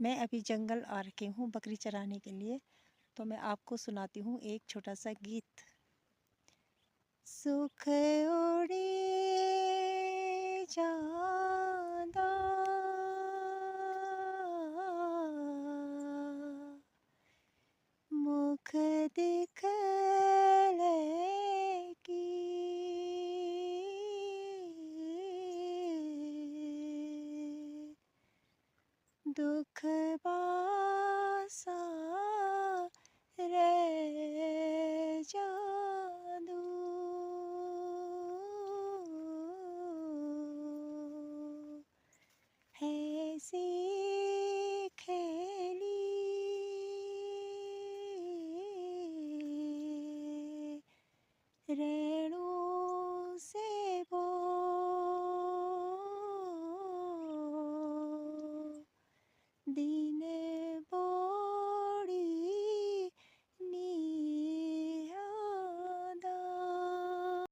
मैं अभी जंगल आ रखी हूँ बकरी चराने के लिए, तो मैं आपको सुनाती हूँ एक छोटा सा गीत। सुख उड़ी जांदा मुख दिखले की दुख बासा रे जादू है सी खेली रेणु से वो दी